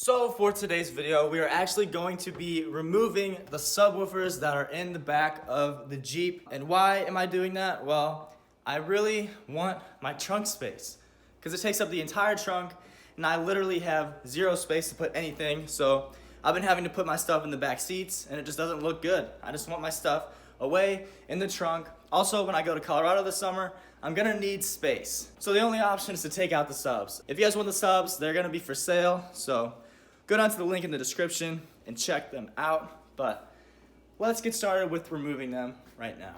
So for today's video, we are actually going to be removing the subwoofers that are in the back of the Jeep. And why am I doing that? Well, I really want my trunk space because it takes up the entire trunk and I literally have zero space to put anything. So I've been having to put my stuff in the back seats and it just doesn't look good. I just want my stuff away in the trunk. Also, when I go to Colorado this summer, I'm gonna need space. So the only option is to take out the subs. If you guys want the subs, they're gonna be for sale. So go down to the link in the description and check them out. But let's get started with removing them right now.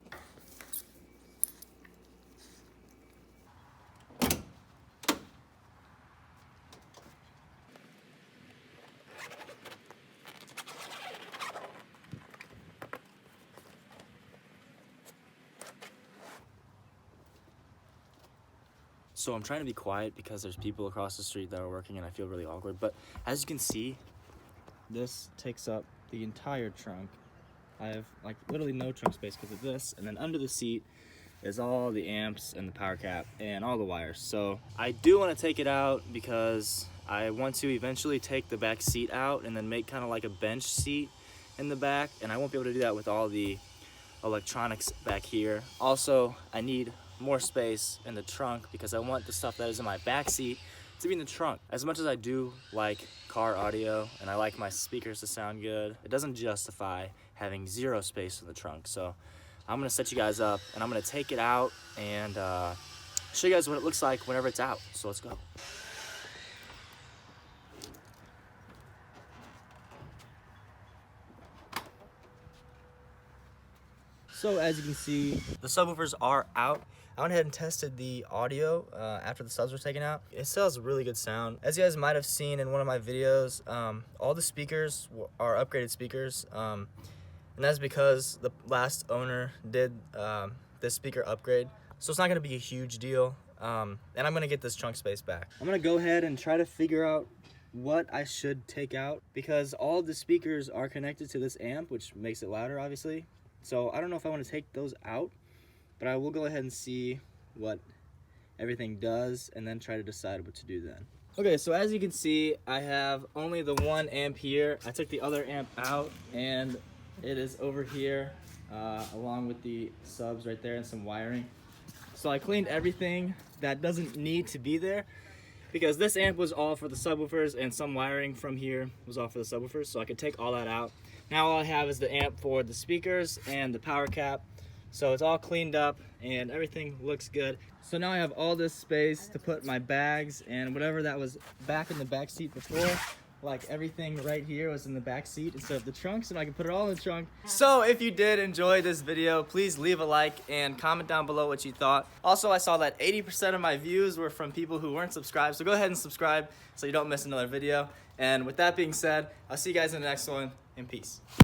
So I'm trying to be quiet because there's people across the street that are working and I feel really awkward. But as you can see, this takes up the entire trunk. I have like literally no trunk space because of this. And then under the seat is all the amps and the power cap and all the wires. So I do want to take it out because I want to eventually take the back seat out and then make kind of like a bench seat in the back. And I won't be able to do that with all the electronics back here. Also, I need more space in the trunk because I want the stuff that is in my back seat to be in the trunk. As much as I do like car audio and I like my speakers to sound good, it doesn't justify having zero space in the trunk. So I'm gonna set you guys up and I'm gonna take it out and show you guys what it looks like whenever it's out. So let's go. So as you can see, the subwoofers are out. I went ahead and tested the audio after the subs were taken out. It still has really good sound. As you guys might have seen in one of my videos, all the speakers are upgraded speakers. And that's because the last owner did this speaker upgrade. So it's not gonna be a huge deal. And I'm gonna get this trunk space back. I'm gonna go ahead and try to figure out what I should take out because all the speakers are connected to this amp, which makes it louder, obviously. So I don't know if I want to take those out, but I will go ahead and see what everything does and then try to decide what to do then. Okay, so as you can see, I have only the 1 amp here. I took the other amp out and it is over here along with the subs right there and some wiring. So I cleaned everything that doesn't need to be there because this amp was all for the subwoofers and some wiring from here was all for the subwoofers, so I could take all that out. Now all I have is the amp for the speakers and the power cap. So it's all cleaned up and everything looks good. So now I have all this space to put my bags and whatever that was back in the back seat before. Like everything right here was in the back seat instead of the trunk, so I can put it all in the trunk. So if you did enjoy this video, please leave a like and comment down below what you thought. Also, I saw that 80% of my views were from people who weren't subscribed, so go ahead and subscribe so you don't miss another video. And with that being said, I'll see you guys in the next one, and peace.